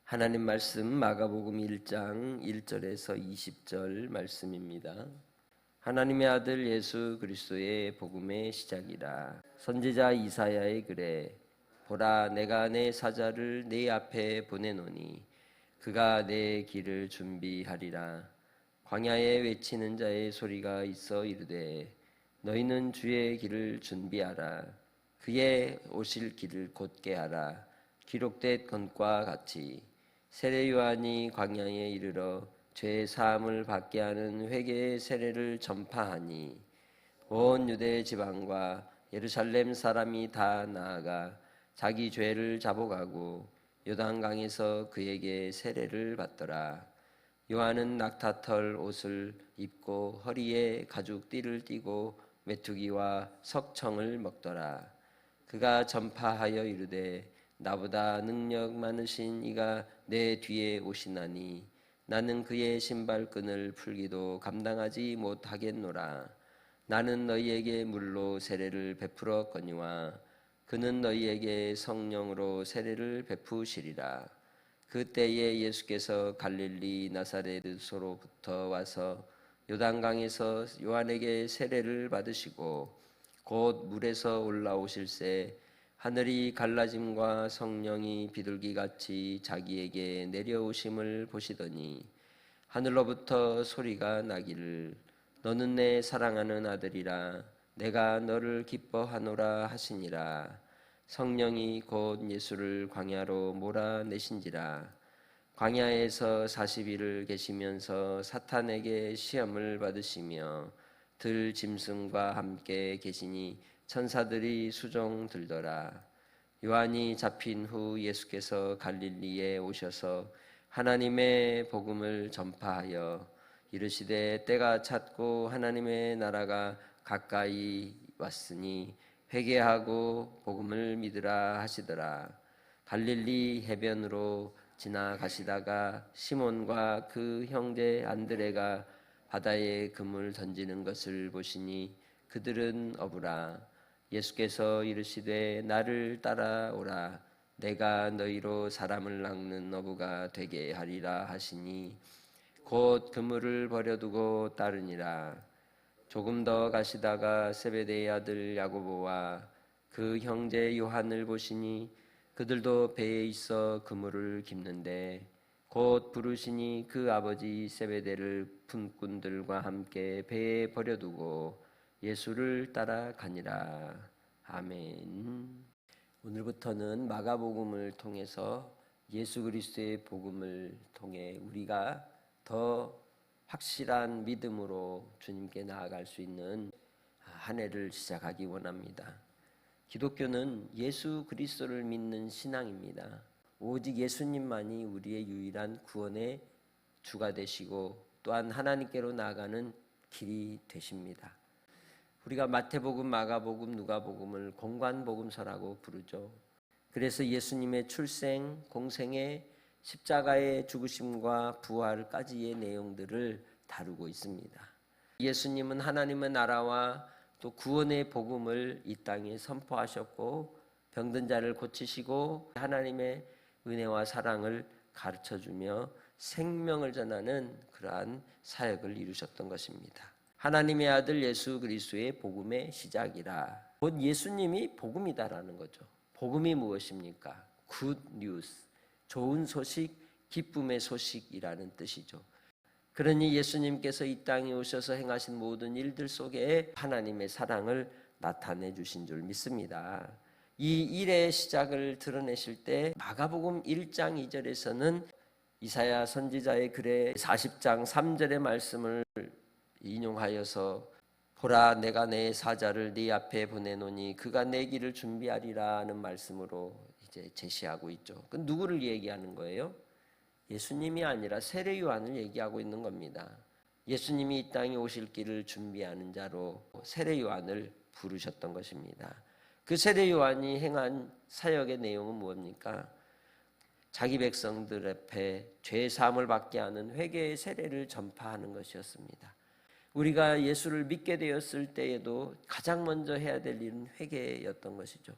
하나님 말씀 마가복음 1장 1절에서 20절 말씀입니다. 하나님의 아들 예수 그리스도의 복음의 시작이라. 선지자 이사야의 글에 보라 내가 내 사자를 네 앞에 보내노니 그가 내 길을 준비하리라. 광야에 외치는 자의 소리가 있어 이르되 너희는 주의 길을 준비하라. 그의 오실 길을 곧게 하라. 기록된 것과 같이 세례 요한이 광야에 이르러 죄 사함을 받게 하는 회개의 세례를 전파하니 온 유대 지방과 예루살렘 사람이 다 나아가 자기 죄를 자복하고 요단강에서 그에게 세례를 받더라. 요한은 낙타털 옷을 입고 허리에 가죽 띠를 띠고 메뚜기와 석청을 먹더라. 그가 전파하여 이르되 나보다 능력 많으신 이가 내 뒤에 오시나니 나는 그의 신발끈을 풀기도 감당하지 못하겠노라. 나는 너희에게 물로 세례를 베풀었거니와 그는 너희에게 성령으로 세례를 베푸시리라. 그때에 예수께서 갈릴리 나사렛으로부터 와서 요단강에서 요한에게 세례를 받으시고 곧 물에서 올라오실새 하늘이 갈라짐과 성령이 비둘기같이 자기에게 내려오심을 보시더니 하늘로부터 소리가 나기를 너는 내 사랑하는 아들이라 내가 너를 기뻐하노라 하시니라. 성령이 곧 예수를 광야로 몰아내신지라. 광야에서 40일을 계시면서 사탄에게 시험을 받으시며 들 짐승과 함께 계시니 천사들이 수종 들더라. 요한이 잡힌 후 예수께서 갈릴리에 오셔서 하나님의 복음을 전파하여 이르시되 때가 찼고 하나님의 나라가 가까이 왔으니 회개하고 복음을 믿으라 하시더라. 갈릴리 해변으로 지나가시다가 시몬과 그 형제 안드레가 바다에 그물 던지는 것을 보시니 그들은 어부라. 예수께서 이르시되 나를 따라오라. 내가 너희로 사람을 낚는 어부가 되게 하리라 하시니 곧 그물을 버려두고 따르니라. 조금 더 가시다가 세베대의 아들 야고보와 그 형제 요한을 보시니 그들도 배에 있어 그물을 깁는데 곧 부르시니 그 아버지 세베대를 품꾼들과 함께 배에 버려두고 예수를 따라가니라. 아멘. 오늘부터는 마가복음을 통해서 예수 그리스도의 복음을 통해 우리가 더 확실한 믿음으로 주님께 나아갈 수 있는 한 해를 시작하기 원합니다. 기독교는 예수 그리스도를 믿는 신앙입니다. 오직 예수님만이 우리의 유일한 구원의 주가 되시고 또한 하나님께로 나아가는 길이 되십니다. 우리가 마태복음, 마가복음, 누가복음을 공관복음서라고 부르죠. 그래서 예수님의 출생, 공생의 십자가의 죽으심과 부활까지의 내용들을 다루고 있습니다. 예수님은 하나님의 나라와 또 구원의 복음을 이 땅에 선포하셨고 병든 자를 고치시고 하나님의 은혜와 사랑을 가르쳐주며 생명을 전하는 그러한 사역을 이루셨던 것입니다. 하나님의 아들 예수 그리스도의 복음의 시작이라. 곧 예수님이 복음이다라는 거죠. 복음이 무엇입니까? 굿 뉴스, 좋은 소식, 기쁨의 소식이라는 뜻이죠. 그러니 예수님께서 이 땅에 오셔서 행하신 모든 일들 속에 하나님의 사랑을 나타내 주신 줄 믿습니다. 이 일의 시작을 드러내실 때 마가복음 1장 2절에서는 이사야 선지자의 글에 40장 3절의 말씀을 인용하여서 보라 내가 내 사자를 네 앞에 보내노니 그가 내 길을 준비하리라 하는 말씀으로 이제 제시하고 있죠. 그 누구를 얘기하는 거예요? 예수님이 아니라 세례 요한을 얘기하고 있는 겁니다. 예수님이 이 땅에 오실 길을 준비하는 자로 세례 요한을 부르셨던 것입니다. 그 세례 요한이 행한 사역의 내용은 무엇입니까? 자기 백성들 앞에 죄 사함을 받게 하는 회개의 세례를 전파하는 것이었습니다. 우리가 예수를 믿게 되었을 때에도 가장 먼저 해야 될 일은 회개였던 것이죠.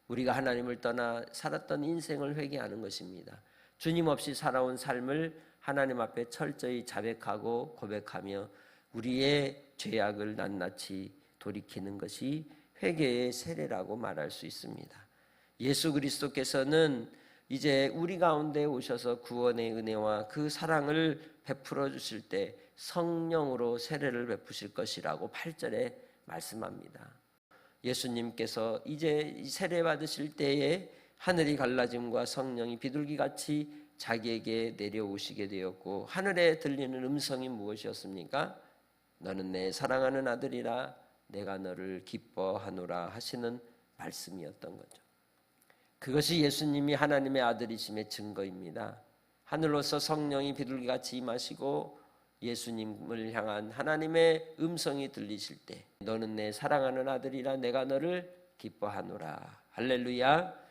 우리가 하나님을 떠나 살았던 인생을 회개하는 것입니다. 주님 없이 살아온 삶을 하나님 앞에 철저히 자백하고 고백하며 우리의 죄악을 낱낱이 돌이키는 것이 회개의 세례라고 말할 수 있습니다. 예수 그리스도께서는 이제 우리 가운데 오셔서 구원의 은혜와 그 사랑을 베풀어 주실 때 성령으로 세례를 베푸실 것이라고 8절에 말씀합니다. 예수님께서 이제 세례 받으실 때에 하늘이 갈라짐과 성령이 비둘기같이 자기에게 내려오시게 되었고 하늘에 들리는 음성이 무엇이었습니까? 너는 내 사랑하는 아들이라 내가 너를 기뻐하노라 하시는 말씀이었던 거죠. 그것이 예수님이 하나님의 아들이심의 증거입니다. 하늘로서 성령이 비둘기같이 임하시고 예수님을 향한 하나님의 음성이 들리실 때 너는 내 사랑하는 아들이라 내가 너를 기뻐하노라. 할렐루야.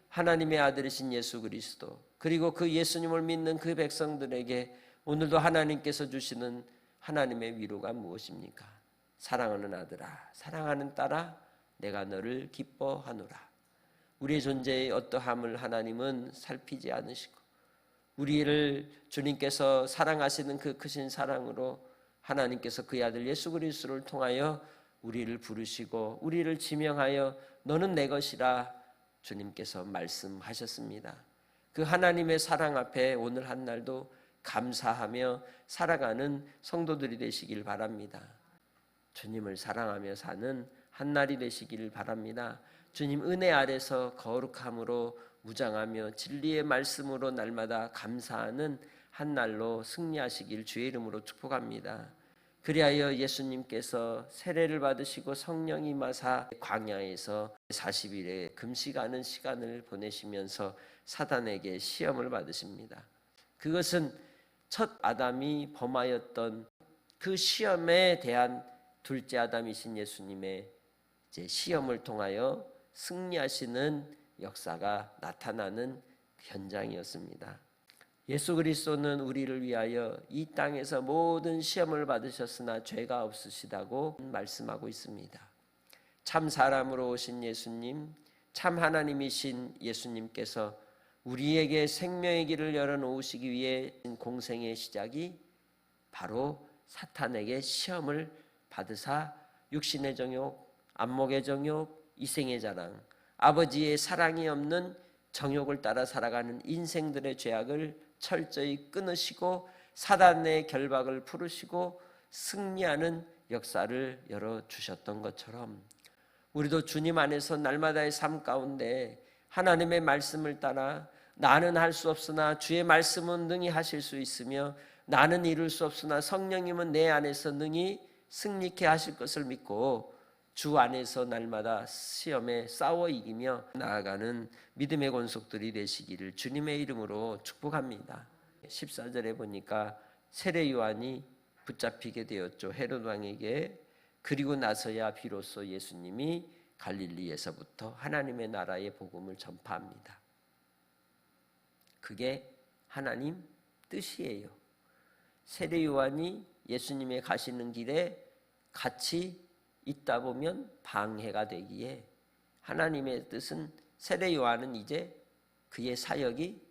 하나님의 아들이신 예수 그리스도 그리고 그 예수님을 믿는 그 백성들에게 오늘도 하나님께서 주시는 하나님의 위로가 무엇입니까? 사랑하는 아들아, 사랑하는 딸아, 내가 너를 기뻐하노라. 우리의 존재의 어떠함을 하나님은 살피지 않으시고 우리를 주님께서 사랑하시는 그 크신 사랑으로 하나님께서 그의 아들 예수 그리스도를 통하여 우리를 부르시고 우리를 지명하여 너는 내 것이라 주님께서 말씀하셨습니다. 그 하나님의 사랑 앞에 오늘 한 날도 감사하며 살아가는 성도들이 되시길 바랍니다. 주님을 사랑하며 사는 한 날이 되시길 바랍니다. 주님 은혜 아래서 거룩함으로 무장하며 진리의 말씀으로 날마다 감사하는 한 날로 승리하시길 주의 이름으로 축복합니다. 그리하여 예수님께서 세례를 받으시고 성령이 임하사 광야에서 40일의 금식하는 시간을 보내시면서 사단에게 시험을 받으십니다. 그것은 첫 아담이 범하였던 그 시험에 대한 둘째 아담이신 예수님의 이제 시험을 통하여 승리하시는 역사가 나타나는 현장이었습니다. 예수 그리스도는 우리를 위하여 이 땅에서 모든 시험을 받으셨으나 죄가 없으시다고 말씀하고 있습니다. 참 사람으로 오신 예수님, 참 하나님이신 예수님께서 우리에게 생명의 길을 열어놓으시기 위해 공생의 시작이 바로 사탄에게 시험을 받으사 육신의 정욕, 안목의 정욕, 이생의 자랑, 아버지의 사랑이 없는 정욕을 따라 살아가는 인생들의 죄악을 철저히 끊으시고 사단의 결박을 풀으시고 승리하는 역사를 열어주셨던 것처럼 우리도 주님 안에서 날마다의 삶 가운데 하나님의 말씀을 따라 나는 할 수 없으나 주의 말씀은 능히 하실 수 있으며 나는 이룰 수 없으나 성령님은 내 안에서 능히 승리케 하실 것을 믿고 주 안에서 날마다 시험에 싸워 이기며 나아가는 믿음의 권속들이 되시기를 주님의 이름으로 축복합니다. 14절에 보니까 세례 요한이 붙잡히게 되었죠. 헤롯 왕에게. 그리고 나서야 비로소 예수님이 갈릴리에서부터 하나님의 나라의 복음을 전파합니다. 그게 하나님 뜻이에요. 세례 요한이 예수님의 가시는 길에 같이 있다 보면 방해가 되기에 하나님의 뜻은 세례 요한은 이제 그의 사역이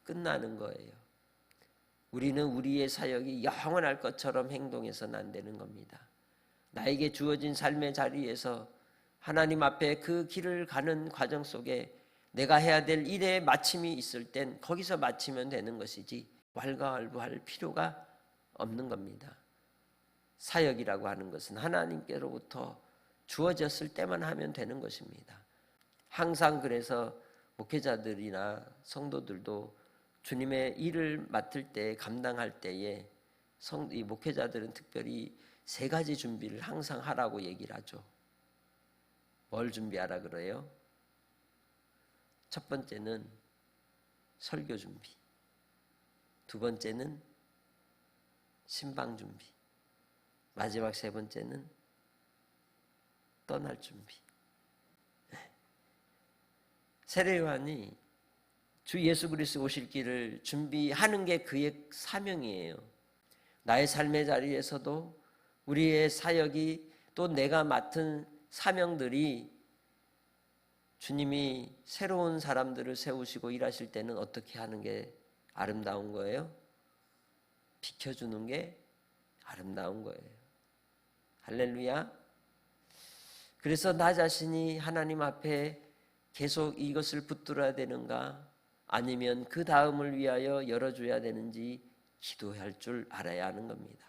끝나는 거예요. 우리는 우리의 사역이 영원할 것처럼 행동해서는 안 되는 겁니다. 나에게 주어진 삶의 자리에서 하나님 앞에 그 길을 가는 과정 속에 내가 해야 될 일의 마침이 있을 땐 거기서 마치면 되는 것이지 왈가왈부할 필요가 없는 겁니다. 사역이라고 하는 것은 하나님께로부터 주어졌을 때만 하면 되는 것입니다. 항상 그래서 목회자들이나 성도들도 주님의 일을 맡을 때 감당할 때에 이 목회자들은 특별히 3가지 준비를 항상 하라고 얘기를 하죠. 뭘 준비하라 그래요? 첫 번째는 설교 준비, 두 번째는 신방 준비, 마지막 3번째는 떠날 준비. 세례 요한이 주 예수 그리스도 오실 길을 준비하는 게 그의 사명이에요. 나의 삶의 자리에서도 우리의 사역이 또 내가 맡은 사명들이 주님이 새로운 사람들을 세우시고 일하실 때는 어떻게 하는 게 아름다운 거예요? 비켜주는 게 아름다운 거예요. 할렐루야. 그래서 나 자신이 하나님 앞에 계속 이것을 붙들어야 되는가, 아니면 그 다음을 위하여 열어줘야 되는지 기도할 줄 알아야 하는 겁니다.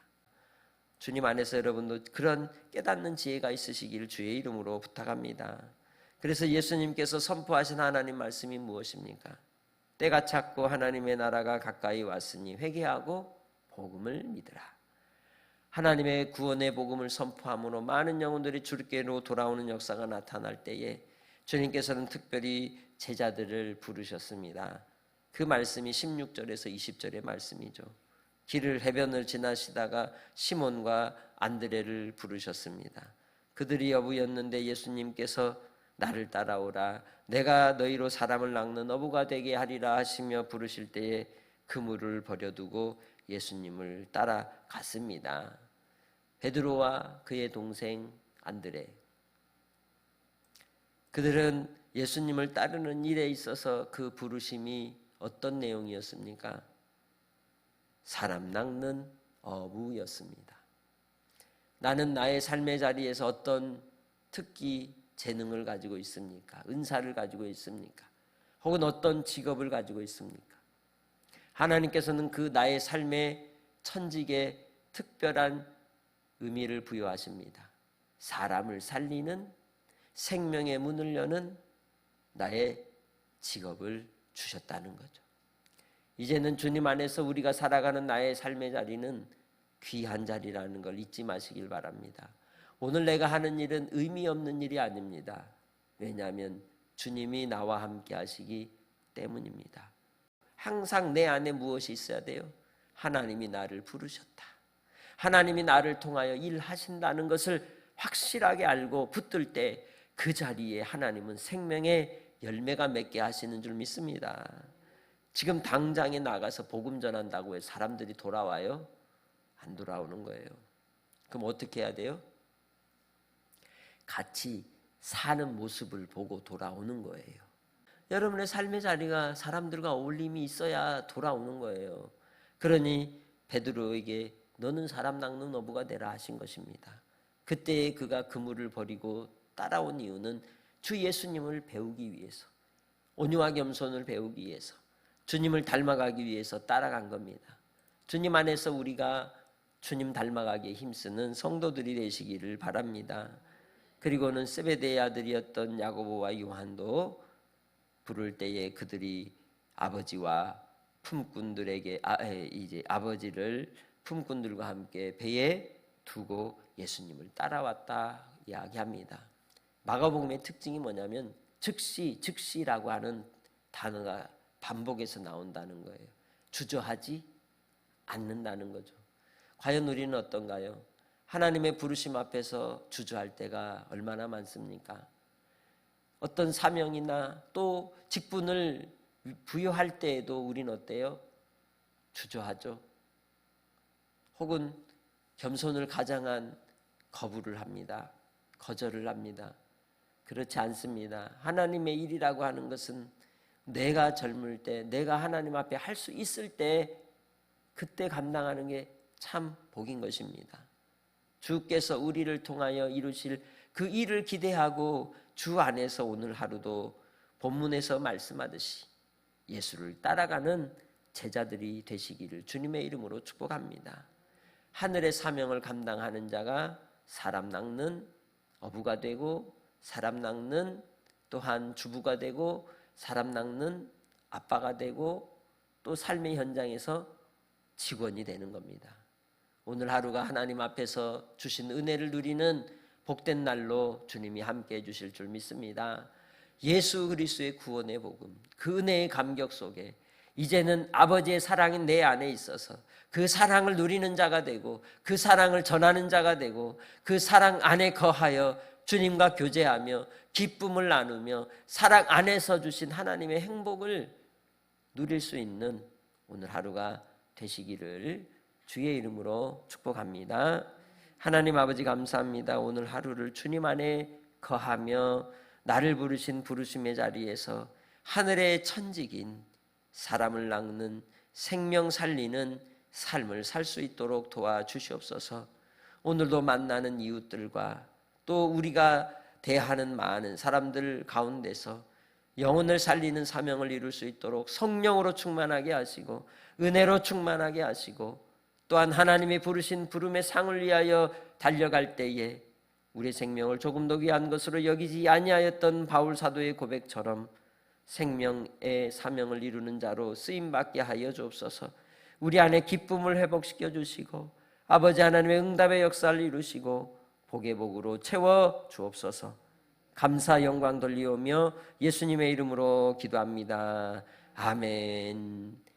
주님 안에서 여러분도 그런 깨닫는 지혜가 있으시길 주의 이름으로 부탁합니다. 그래서 예수님께서 선포하신 하나님 말씀이 무엇입니까? 때가 찼고 하나님의 나라가 가까이 왔으니 회개하고 복음을 믿으라. 하나님의 구원의 복음을 선포함으로 많은 영혼들이 주께로 돌아오는 역사가 나타날 때에 주님께서는 특별히 제자들을 부르셨습니다. 그 말씀이 16절에서 20절의 말씀이죠. 길을 해변을 지나시다가 시몬과 안드레를 부르셨습니다. 그들이 어부였는데 예수님께서 나를 따라오라, 내가 너희로 사람을 낚는 어부가 되게 하리라 하시며 부르실 때에 그물을 버려두고 예수님을 따라갔습니다. 베드로와 그의 동생 안드레, 그들은 예수님을 따르는 일에 있어서 그 부르심이 어떤 내용이었습니까? 사람 낚는 어부였습니다. 나는 나의 삶의 자리에서 어떤 특기, 재능을 가지고 있습니까? 은사를 가지고 있습니까? 혹은 어떤 직업을 가지고 있습니까? 하나님께서는 그 나의 삶의 천직에 특별한 의미를 부여하십니다. 사람을 살리는, 생명의 문을 여는 나의 직업을 주셨다는 거죠. 이제는 주님 안에서 우리가 살아가는 나의 삶의 자리는 귀한 자리라는 걸 잊지 마시길 바랍니다. 오늘 내가 하는 일은 의미 없는 일이 아닙니다. 왜냐하면 주님이 나와 함께 하시기 때문입니다. 항상 내 안에 무엇이 있어야 돼요? 하나님이 나를 부르셨다, 하나님이 나를 통하여 일하신다는 것을 확실하게 알고 붙들 때 그 자리에 하나님은 생명의 열매가 맺게 하시는 줄 믿습니다. 지금 당장에 나가서 복음 전한다고 해서 사람들이 돌아와요? 안 돌아오는 거예요. 그럼 어떻게 해야 돼요? 같이 사는 모습을 보고 돌아오는 거예요. 여러분의 삶의 자리가 사람들과 어울림이 있어야 돌아오는 거예요. 그러니 베드로에게 너는 사람 낚는 어부가 되라 하신 것입니다. 그때 그가 그물을 버리고 따라온 이유는 주 예수님을 배우기 위해서, 온유와 겸손을 배우기 위해서, 주님을 닮아가기 위해서 따라간 겁니다. 주님 안에서 우리가 주님 닮아가기에 힘쓰는 성도들이 되시기를 바랍니다. 그리고는 세베대의 아들이었던 야고보와 요한도 부를 때에 그들이 아버지와 품꾼들에게 이제 아버지를 품꾼들과 함께 배에 두고 예수님을 따라왔다 이야기합니다. 마가복음의 특징이 뭐냐면 즉시라고 하는 단어가 반복해서 나온다는 거예요. 주저하지 않는다는 거죠. 과연 우리는 어떤가요? 하나님의 부르심 앞에서 주저할 때가 얼마나 많습니까? 어떤 사명이나 또 직분을 부여할 때에도 우리는 어때요? 주저하죠. 혹은 겸손을 가장한 거부를 합니다. 거절을 합니다. 그렇지 않습니다. 하나님의 일이라고 하는 것은 내가 젊을 때, 내가 하나님 앞에 할 수 있을 때 그때 감당하는 게 참 복인 것입니다. 주께서 우리를 통하여 이루실 그 일을 기대하고 주 안에서 오늘 하루도 본문에서 말씀하듯이 예수를 따라가는 제자들이 되시기를 주님의 이름으로 축복합니다. 하늘의 사명을 감당하는 자가 사람 낚는 어부가 되고, 사람 낚는 또한 주부가 되고, 사람 낚는 아빠가 되고, 또 삶의 현장에서 직원이 되는 겁니다. 오늘 하루가 하나님 앞에서 주신 은혜를 누리는 복된 날로 주님이 함께 해주실 줄 믿습니다. 예수 그리스도의 구원의 복음, 그 은혜의 감격 속에 이제는 아버지의 사랑이 내 안에 있어서 그 사랑을 누리는 자가 되고, 그 사랑을 전하는 자가 되고, 그 사랑 안에 거하여 주님과 교제하며 기쁨을 나누며 사랑 안에서 주신 하나님의 행복을 누릴 수 있는 오늘 하루가 되시기를 주의 이름으로 축복합니다. 하나님 아버지 감사합니다. 오늘 하루를 주님 안에 거하며 나를 부르신 부르심의 자리에서 하늘의 천직인 사람을 낚는 생명 살리는 삶을 살 수 있도록 도와주시옵소서. 오늘도 만나는 이웃들과 또 우리가 대하는 많은 사람들 가운데서 영혼을 살리는 사명을 이룰 수 있도록 성령으로 충만하게 하시고 은혜로 충만하게 하시고, 또한 하나님이 부르신 부름의 상을 위하여 달려갈 때에 우리의 생명을 조금 더 귀한 것으로 여기지 아니하였던 바울 사도의 고백처럼 생명의 사명을 이루는 자로 쓰임받게 하여 주옵소서. 우리 안에 기쁨을 회복시켜 주시고 아버지 하나님의 응답의 역사를 이루시고 복의 복으로 채워 주옵소서. 감사 영광 돌리오며 예수님의 이름으로 기도합니다. 아멘.